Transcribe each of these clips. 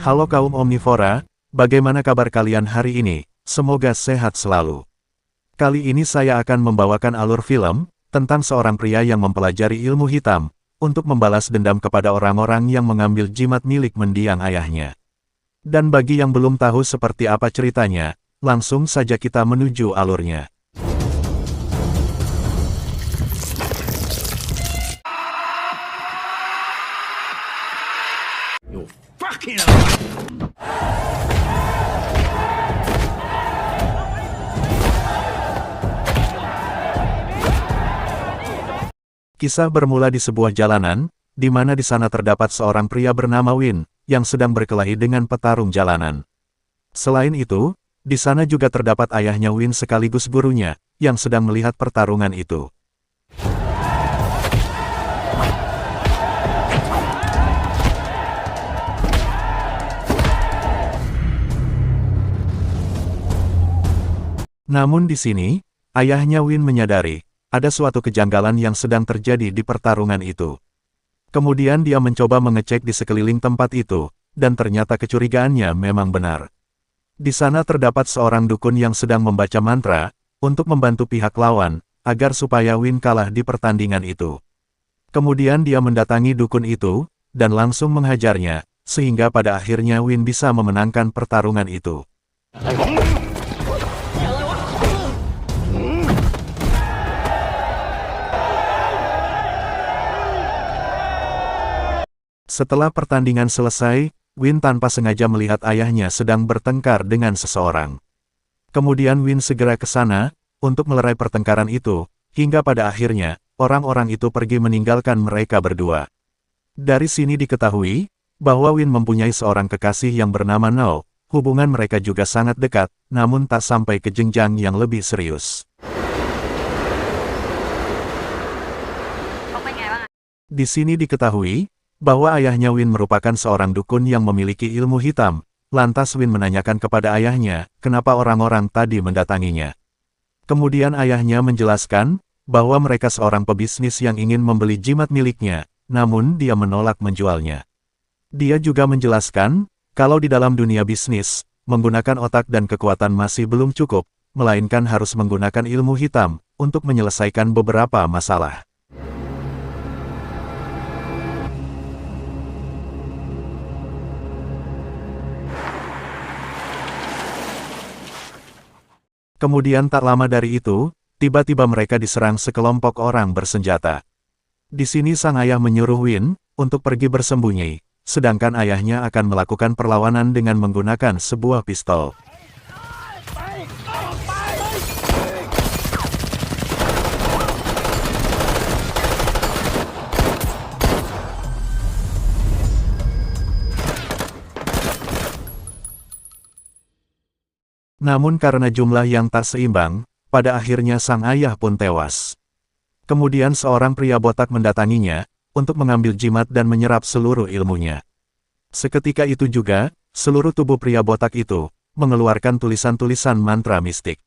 Halo kaum omnivora, bagaimana kabar kalian hari ini? Semoga sehat selalu. Kali ini saya akan membawakan alur film tentang seorang pria yang mempelajari ilmu hitam untuk membalas dendam kepada orang-orang yang mengambil jimat milik mendiang ayahnya. Dan bagi yang belum tahu seperti apa ceritanya, langsung saja kita menuju alurnya. Kisah bermula di sebuah jalanan, di mana di sana terdapat seorang pria bernama Win, yang sedang berkelahi dengan petarung jalanan. Selain itu, di sana juga terdapat ayahnya Win sekaligus gurunya, yang sedang melihat pertarungan itu. Namun di sini, ayahnya Win menyadari, ada suatu kejanggalan yang sedang terjadi di pertarungan itu. Kemudian dia mencoba mengecek di sekeliling tempat itu, dan ternyata kecurigaannya memang benar. Di sana terdapat seorang dukun yang sedang membaca mantra, untuk membantu pihak lawan, agar supaya Win kalah di pertandingan itu. Kemudian dia mendatangi dukun itu, dan langsung menghajarnya, sehingga pada akhirnya Win bisa memenangkan pertarungan itu. Setelah pertandingan selesai, Win tanpa sengaja melihat ayahnya sedang bertengkar dengan seseorang. Kemudian Win segera ke sana, untuk melerai pertengkaran itu, hingga pada akhirnya, orang-orang itu pergi meninggalkan mereka berdua. Dari sini diketahui, bahwa Win mempunyai seorang kekasih yang bernama No, hubungan mereka juga sangat dekat, namun tak sampai ke jenjang yang lebih serius. Di sini diketahui, bahwa ayahnya Win merupakan seorang dukun yang memiliki ilmu hitam. Lantas Win menanyakan kepada ayahnya, kenapa orang-orang tadi mendatanginya. Kemudian ayahnya menjelaskan, bahwa mereka seorang pebisnis yang ingin membeli jimat miliknya, namun dia menolak menjualnya. Dia juga menjelaskan, kalau di dalam dunia bisnis, menggunakan otak dan kekuatan masih belum cukup, melainkan harus menggunakan ilmu hitam, untuk menyelesaikan beberapa masalah. Kemudian tak lama dari itu, tiba-tiba mereka diserang sekelompok orang bersenjata. Di sini sang ayah menyuruh Win, untuk pergi bersembunyi, sedangkan ayahnya akan melakukan perlawanan dengan menggunakan sebuah pistol. Namun karena jumlah yang tak seimbang, pada akhirnya sang ayah pun tewas. Kemudian seorang pria botak mendatanginya, untuk mengambil jimat dan menyerap seluruh ilmunya. Seketika itu juga, seluruh tubuh pria botak itu, mengeluarkan tulisan-tulisan mantra mistik.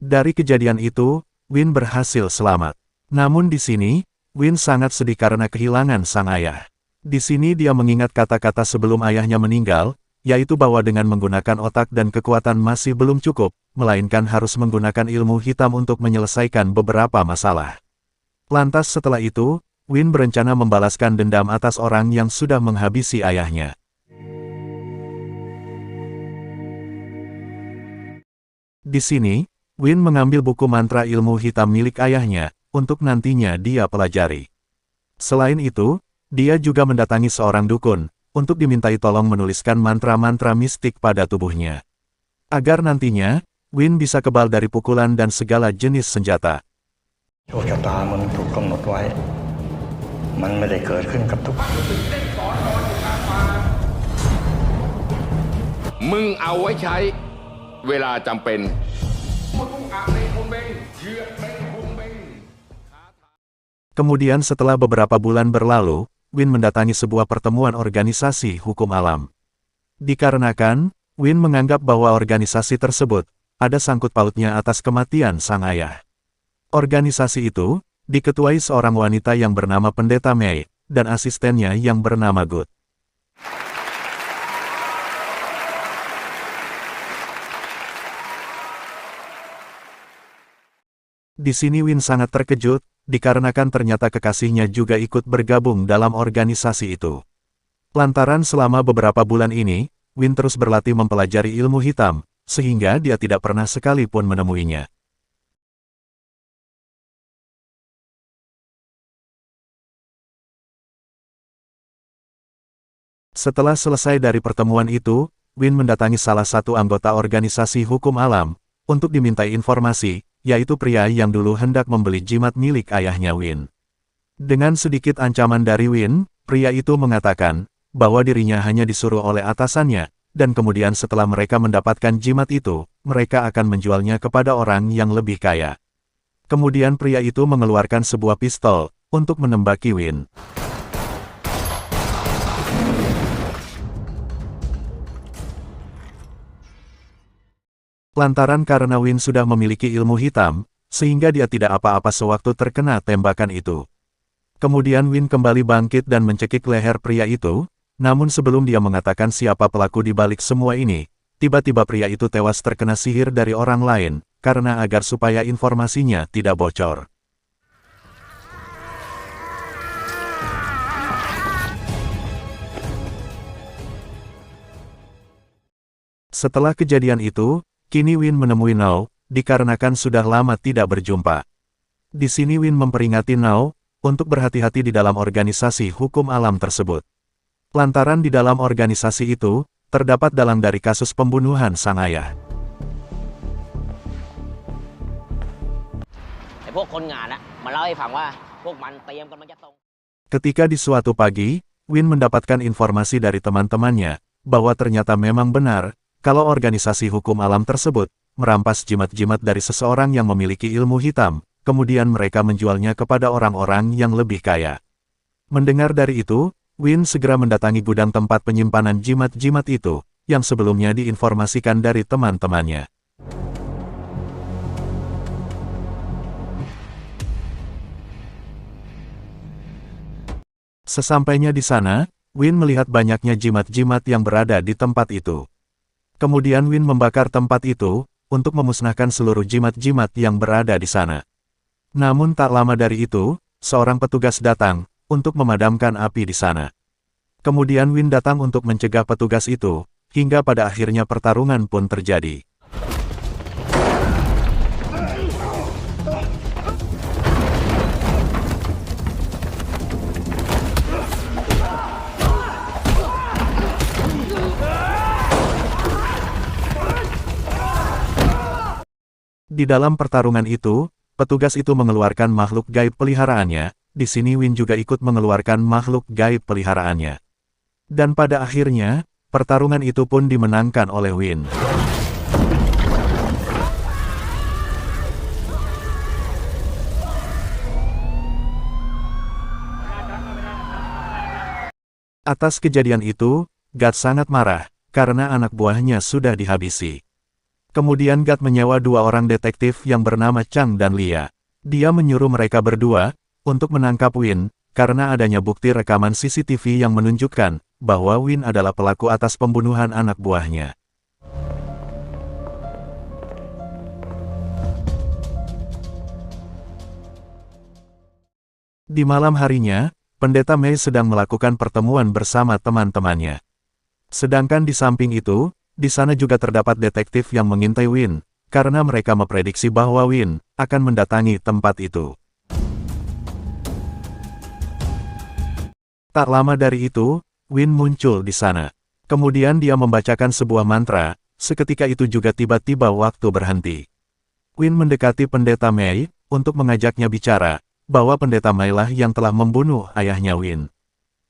Dari kejadian itu, Win berhasil selamat. Namun di sini, Win sangat sedih karena kehilangan sang ayah. Di sini dia mengingat kata-kata sebelum ayahnya meninggal, yaitu bahwa dengan menggunakan otak dan kekuatan masih belum cukup, melainkan harus menggunakan ilmu hitam untuk menyelesaikan beberapa masalah. Lantas setelah itu, Win berencana membalaskan dendam atas orang yang sudah menghabisi ayahnya. Di sini, Win mengambil buku mantra ilmu hitam milik ayahnya, untuk nantinya dia pelajari. Selain itu, dia juga mendatangi seorang dukun, untuk dimintai tolong menuliskan mantra-mantra mistik pada tubuhnya. Agar nantinya, Win bisa kebal dari pukulan dan segala jenis senjata. โชคชะตามันถูกกำหนดไว้มันไม่ได้เกิดขึ้นกับทุกคน มึงเอาไว้ใช้เวลาจำเป็น Kemudian setelah beberapa bulan berlalu, Win mendatangi sebuah pertemuan organisasi hukum alam. Dikarenakan, Win menganggap bahwa organisasi tersebut ada sangkut pautnya atas kematian sang ayah. Organisasi itu diketuai seorang wanita yang bernama Pendeta Mei dan asistennya yang bernama Good. Di sini Win sangat terkejut, dikarenakan ternyata kekasihnya juga ikut bergabung dalam organisasi itu. Lantaran selama beberapa bulan ini, Win terus berlatih mempelajari ilmu hitam, sehingga dia tidak pernah sekalipun menemuinya. Setelah selesai dari pertemuan itu, Win mendatangi salah satu anggota organisasi hukum alam, untuk dimintai informasi, yaitu pria yang dulu hendak membeli jimat milik ayahnya Win. Dengan sedikit ancaman dari Win, pria itu mengatakan bahwa dirinya hanya disuruh oleh atasannya, dan kemudian setelah mereka mendapatkan jimat itu, mereka akan menjualnya kepada orang yang lebih kaya. Kemudian pria itu mengeluarkan sebuah pistol untuk menembaki Win. Lantaran karena Win sudah memiliki ilmu hitam, sehingga dia tidak apa-apa sewaktu terkena tembakan itu. Kemudian Win kembali bangkit dan mencekik leher pria itu, namun sebelum dia mengatakan siapa pelaku di balik semua ini, tiba-tiba pria itu tewas terkena sihir dari orang lain, karena agar supaya informasinya tidak bocor. Setelah kejadian itu, kini Win menemui Nao, dikarenakan sudah lama tidak berjumpa. Di sini Win memperingati Nao, untuk berhati-hati di dalam organisasi hukum alam tersebut. Lantaran di dalam organisasi itu, terdapat dalang dari kasus pembunuhan sang ayah. ไอ้พวกคนงานอะมาเล่าให้ฟังว่าพวกมันเตรียมกำลังจะส่ง Ketika di suatu pagi, Win mendapatkan informasi dari teman-temannya, bahwa ternyata memang benar, kalau organisasi hukum alam tersebut merampas jimat-jimat dari seseorang yang memiliki ilmu hitam, kemudian mereka menjualnya kepada orang-orang yang lebih kaya. Mendengar dari itu, Win segera mendatangi gudang tempat penyimpanan jimat-jimat itu, yang sebelumnya diinformasikan dari teman-temannya. Sesampainya di sana, Win melihat banyaknya jimat-jimat yang berada di tempat itu. Kemudian Win membakar tempat itu, untuk memusnahkan seluruh jimat-jimat yang berada di sana. Namun tak lama dari itu, seorang petugas datang, untuk memadamkan api di sana. Kemudian Win datang untuk mencegah petugas itu, hingga pada akhirnya pertarungan pun terjadi. Di dalam pertarungan itu, petugas itu mengeluarkan makhluk gaib peliharaannya, di sini Win juga ikut mengeluarkan makhluk gaib peliharaannya. Dan pada akhirnya, pertarungan itu pun dimenangkan oleh Win. Atas kejadian itu, God sangat marah, karena anak buahnya sudah dihabisi. Kemudian God menyewa dua orang detektif yang bernama Chang dan Lia. Dia menyuruh mereka berdua, untuk menangkap Win, karena adanya bukti rekaman CCTV yang menunjukkan, bahwa Win adalah pelaku atas pembunuhan anak buahnya. Di malam harinya, Pendeta Mei sedang melakukan pertemuan bersama teman-temannya. Sedangkan di samping itu, di sana juga terdapat detektif yang mengintai Win, karena mereka memprediksi bahwa Win akan mendatangi tempat itu. Tak lama dari itu, Win muncul di sana. Kemudian dia membacakan sebuah mantra, seketika itu juga tiba-tiba waktu berhenti. Win mendekati Pendeta Mei, untuk mengajaknya bicara, bahwa Pendeta Mei lah yang telah membunuh ayahnya Win.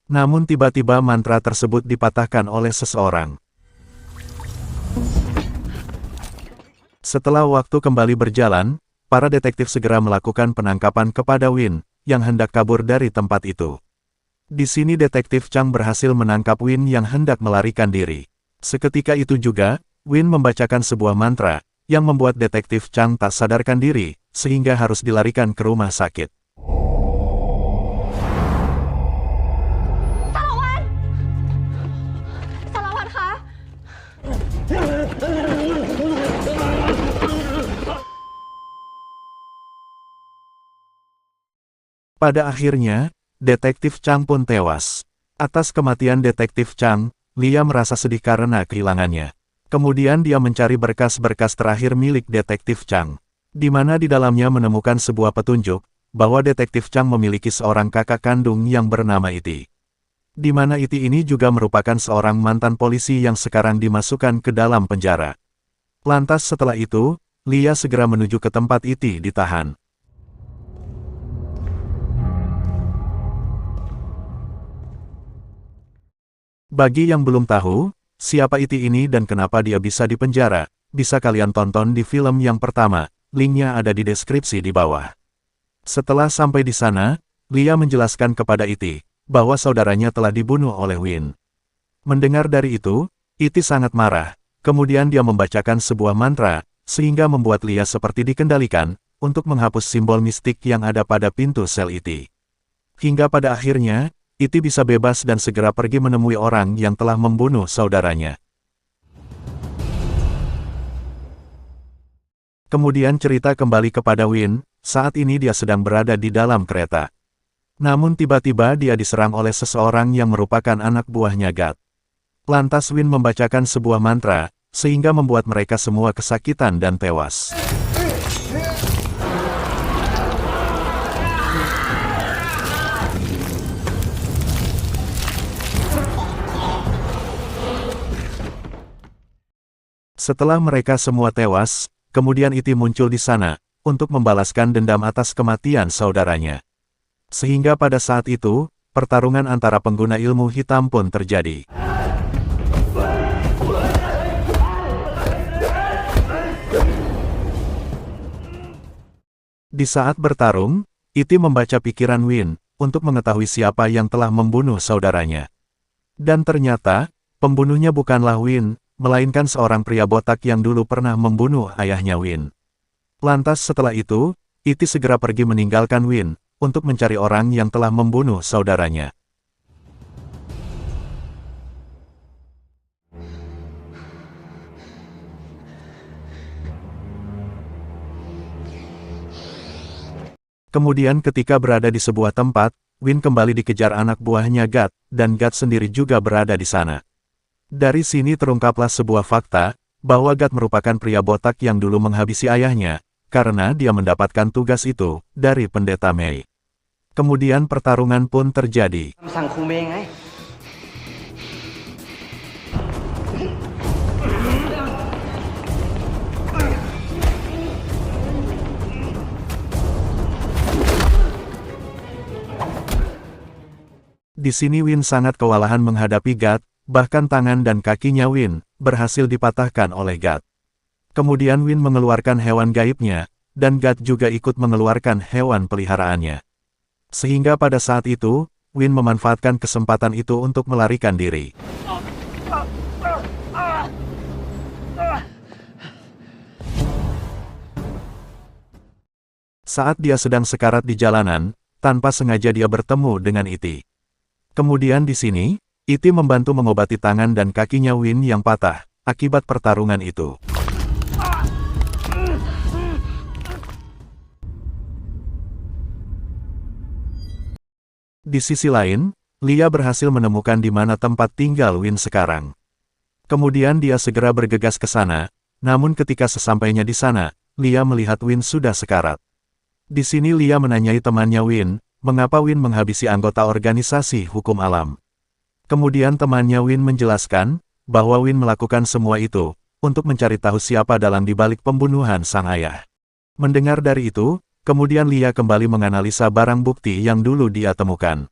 Namun tiba-tiba mantra tersebut dipatahkan oleh seseorang. Setelah waktu kembali berjalan, para detektif segera melakukan penangkapan kepada Win, yang hendak kabur dari tempat itu. Di sini detektif Chang berhasil menangkap Win yang hendak melarikan diri. Seketika itu juga, Win membacakan sebuah mantra, yang membuat detektif Chang tak sadarkan diri, sehingga harus dilarikan ke rumah sakit. Pada akhirnya, detektif Chang pun tewas. Atas kematian detektif Chang, Lia merasa sedih karena kehilangannya. Kemudian dia mencari berkas-berkas terakhir milik detektif Chang, di mana di dalamnya menemukan sebuah petunjuk, bahwa detektif Chang memiliki seorang kakak kandung yang bernama Iti. Di mana Iti ini juga merupakan seorang mantan polisi yang sekarang dimasukkan ke dalam penjara. Lantas setelah itu, Lia segera menuju ke tempat Iti ditahan. Bagi yang belum tahu, siapa Iti ini dan kenapa dia bisa dipenjara, bisa kalian tonton di film yang pertama, linknya ada di deskripsi di bawah. Setelah sampai di sana, Lia menjelaskan kepada Iti, bahwa saudaranya telah dibunuh oleh Win. Mendengar dari itu, Iti sangat marah, kemudian dia membacakan sebuah mantra, sehingga membuat Lia seperti dikendalikan, untuk menghapus simbol mistik yang ada pada pintu sel Iti. Hingga pada akhirnya, Iti bisa bebas dan segera pergi menemui orang yang telah membunuh saudaranya. Kemudian cerita kembali kepada Win, saat ini dia sedang berada di dalam kereta. Namun tiba-tiba dia diserang oleh seseorang yang merupakan anak buahnya God. Lantas Win membacakan sebuah mantra, sehingga membuat mereka semua kesakitan dan tewas. Setelah mereka semua tewas, kemudian Iti muncul di sana, untuk membalaskan dendam atas kematian saudaranya. Sehingga pada saat itu, pertarungan antara pengguna ilmu hitam pun terjadi. Di saat bertarung, Iti membaca pikiran Win, untuk mengetahui siapa yang telah membunuh saudaranya. Dan ternyata, pembunuhnya bukanlah Win, melainkan seorang pria botak yang dulu pernah membunuh ayahnya Win. Lantas setelah itu, Iti segera pergi meninggalkan Win, untuk mencari orang yang telah membunuh saudaranya. Kemudian ketika berada di sebuah tempat, Win kembali dikejar anak buahnya God, dan God sendiri juga berada di sana. Dari sini terungkaplah sebuah fakta, bahwa God merupakan pria botak yang dulu menghabisi ayahnya, karena dia mendapatkan tugas itu, dari pendeta Mei. Kemudian pertarungan pun terjadi. Di sini Win sangat kewalahan menghadapi God, bahkan tangan dan kakinya Win berhasil dipatahkan oleh God. Kemudian Win mengeluarkan hewan gaibnya, dan God juga ikut mengeluarkan hewan peliharaannya. Sehingga pada saat itu, Win memanfaatkan kesempatan itu untuk melarikan diri. Saat dia sedang sekarat di jalanan, tanpa sengaja dia bertemu dengan Iti. Kemudian di sini, Iti membantu mengobati tangan dan kakinya Win yang patah, akibat pertarungan itu. Di sisi lain, Lia berhasil menemukan di mana tempat tinggal Win sekarang. Kemudian dia segera bergegas ke sana, namun ketika sesampainya di sana, Lia melihat Win sudah sekarat. Di sini Lia menanyai temannya Win, mengapa Win menghabisi anggota organisasi hukum alam. Kemudian temannya Win menjelaskan, bahwa Win melakukan semua itu, untuk mencari tahu siapa dalang dibalik pembunuhan sang ayah. Mendengar dari itu, kemudian Lia kembali menganalisa barang bukti yang dulu dia temukan.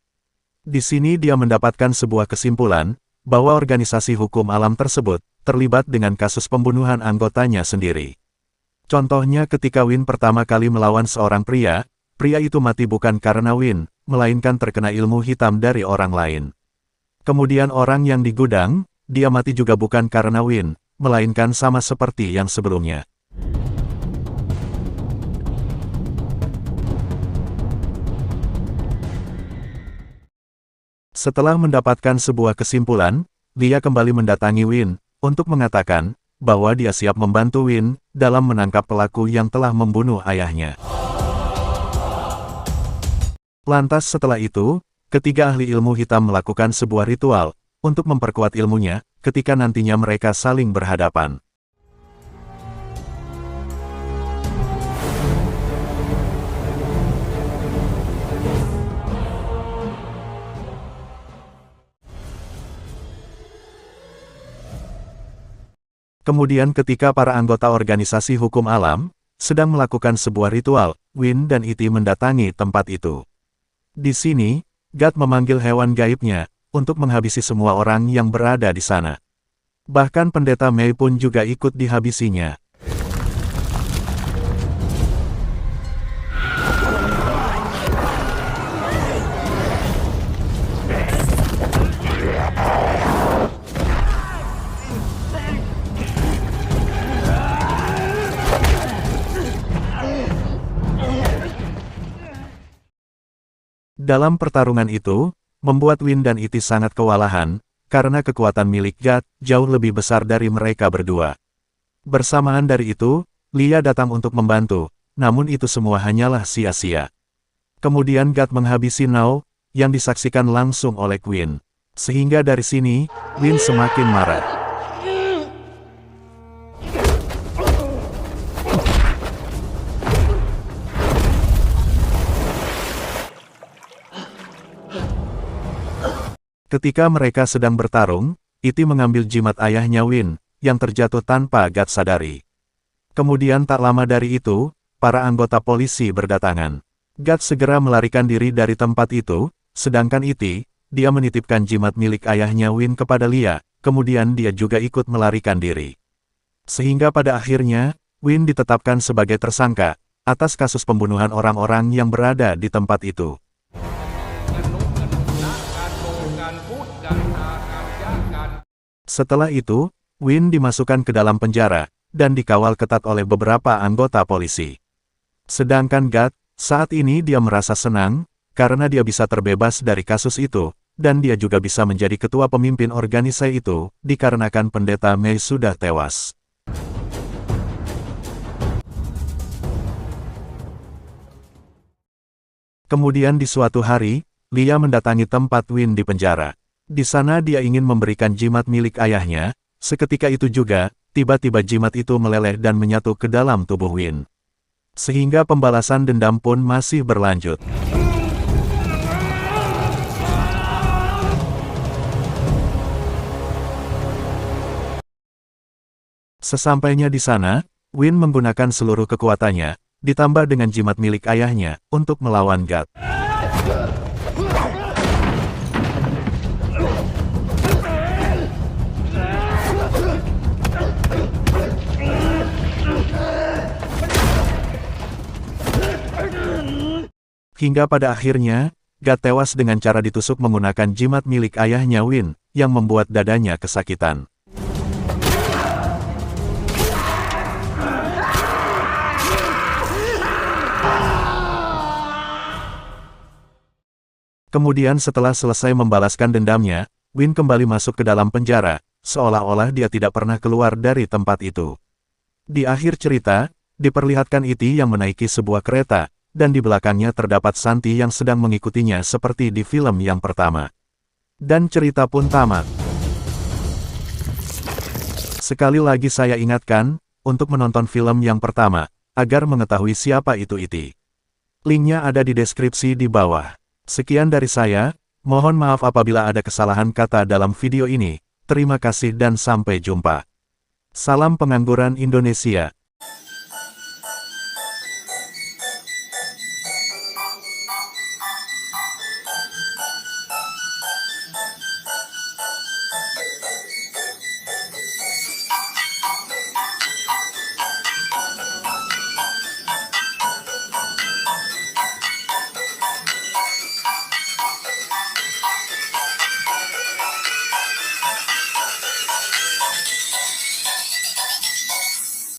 Di sini dia mendapatkan sebuah kesimpulan, bahwa organisasi hukum alam tersebut, terlibat dengan kasus pembunuhan anggotanya sendiri. Contohnya ketika Win pertama kali melawan seorang pria itu mati bukan karena Win, melainkan terkena ilmu hitam dari orang lain. Kemudian orang yang di gudang, dia mati juga bukan karena Win, melainkan sama seperti yang sebelumnya. Setelah mendapatkan sebuah kesimpulan, Lia kembali mendatangi Win, untuk mengatakan, bahwa dia siap membantu Win, dalam menangkap pelaku yang telah membunuh ayahnya. Lantas setelah itu, ketiga ahli ilmu hitam melakukan sebuah ritual, untuk memperkuat ilmunya, ketika nantinya mereka saling berhadapan. Kemudian ketika para anggota organisasi hukum alam, sedang melakukan sebuah ritual, Win dan Iti mendatangi tempat itu. Di sini, God memanggil hewan gaibnya, untuk menghabisi semua orang yang berada di sana. Bahkan pendeta Mei pun juga ikut dihabisinya. Dalam pertarungan itu, membuat Win dan Iti sangat kewalahan, karena kekuatan milik God jauh lebih besar dari mereka berdua. Bersamaan dari itu, Lia datang untuk membantu, namun itu semua hanyalah sia-sia. Kemudian God menghabisi Nao, yang disaksikan langsung oleh Win. Sehingga dari sini, Win semakin marah. Ketika mereka sedang bertarung, Iti mengambil jimat ayahnya Win, yang terjatuh tanpa God sadari. Kemudian tak lama dari itu, para anggota polisi berdatangan. God segera melarikan diri dari tempat itu, sedangkan Iti, dia menitipkan jimat milik ayahnya Win kepada Lia, kemudian dia juga ikut melarikan diri. Sehingga pada akhirnya, Win ditetapkan sebagai tersangka, atas kasus pembunuhan orang-orang yang berada di tempat itu. Setelah itu, Win dimasukkan ke dalam penjara, dan dikawal ketat oleh beberapa anggota polisi. Sedangkan God, saat ini dia merasa senang, karena dia bisa terbebas dari kasus itu, dan dia juga bisa menjadi ketua pemimpin organisasi itu, dikarenakan pendeta Mei sudah tewas. Kemudian di suatu hari, Lia mendatangi tempat Win di penjara. Di sana dia ingin memberikan jimat milik ayahnya, seketika itu juga, tiba-tiba jimat itu meleleh dan menyatu ke dalam tubuh Win. Sehingga pembalasan dendam pun masih berlanjut. Sesampainya di sana, Win menggunakan seluruh kekuatannya, ditambah dengan jimat milik ayahnya, untuk melawan God. Hingga pada akhirnya, God tewas dengan cara ditusuk menggunakan jimat milik ayahnya Win, yang membuat dadanya kesakitan. Kemudian setelah selesai membalaskan dendamnya, Win kembali masuk ke dalam penjara, seolah-olah dia tidak pernah keluar dari tempat itu. Di akhir cerita, diperlihatkan Iti yang menaiki sebuah kereta, dan di belakangnya terdapat Santi yang sedang mengikutinya seperti di film yang pertama. Dan cerita pun tamat. Sekali lagi saya ingatkan, untuk menonton film yang pertama, agar mengetahui siapa itu Iti. Linknya ada di deskripsi di bawah. Sekian dari saya, mohon maaf apabila ada kesalahan kata dalam video ini. Terima kasih dan sampai jumpa. Salam pengangguran Indonesia.